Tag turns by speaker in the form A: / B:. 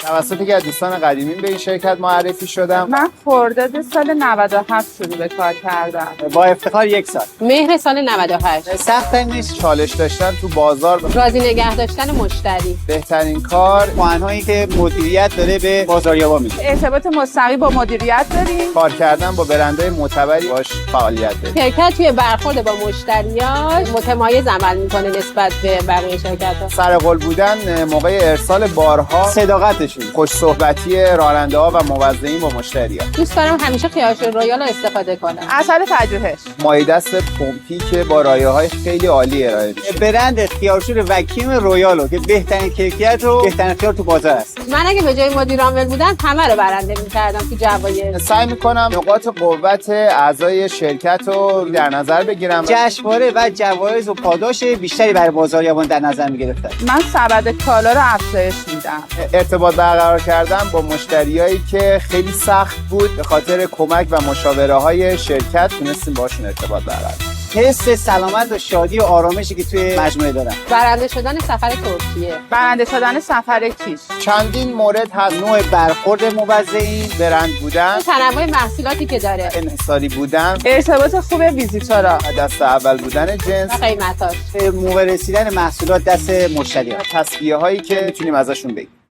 A: توسط یکی از دوستان قدیمیم به این شرکت معرفی شدم.
B: من خرداد سال 97 شروع به کار کردم.
C: با افتخار 1 سال.
D: مهر سال 98.
C: سخت‌ترینش
A: چالش داشتن تو بازار،
D: راضی نگه داشتن مشتری.
A: بهترین کار
C: پوان‌هایی که مدیریت داره به بازاریابا میده.
B: ارتباط مستقیم با مدیریت داریم.
A: کار کردن با برندهای معتبری باش فعالیت داریم.
D: شرکت توی برخورد با مشتریاش متمایز عمل میکنه نسبت به بقیه شرکت‌ها.
A: سرقل بودن موقع ارسال بارها،
C: صداقتشون،
A: خوش صحبتی راننده‌ها و موظفین با مشتری‌ها.
D: دوست دارم همیشه خیارشور رویال رو استفاده کنم.
B: اثر پژوهش.
A: مایع دست پمپی که با رایه‌های خیلی عالی ارائه میشه.
C: برند خیارشور وکیوم رویالو که بهترین کیفیت و بهترین خیار تو بازار است.
D: من اگه به جای مدیر عامل بودم همه رو برنده می‌کردم تو جوایز.
A: سعی می‌کنم نقاط قوت اعضای شرکت رو در نظر بگیرم.
C: جشنواره و جوایز و پاداش بیشتری برای بازاریابان در نظر می‌گرفتن.
B: من سبد کالا رو افزایش میدم.
A: ارتباط برقرار کردم با مشتریایی که خیلی سخت بود، به خاطر کمک و مشاوره شرکت تونستیم باشون ارتباط برقرار کنیم.
C: حس سلامت و شادی و آرامشی که توی مجموعه دارن.
D: برنده شدن سفر ترکیه.
B: برنده شدن سفر کیش.
A: چندین مورد هست:
C: نوع برخورد موظفین،
A: برند بودن،
D: تنوع محصولاتی که داره
A: انحصاری بودن،
B: ارتباط خوب ویزیتورا،
A: دست اول بودن جنس،
D: و قیمتاش.
C: موقع رسیدن محصولات دست مشتریان.
A: تصفیه هایی که میتونیم ازشون بگیم.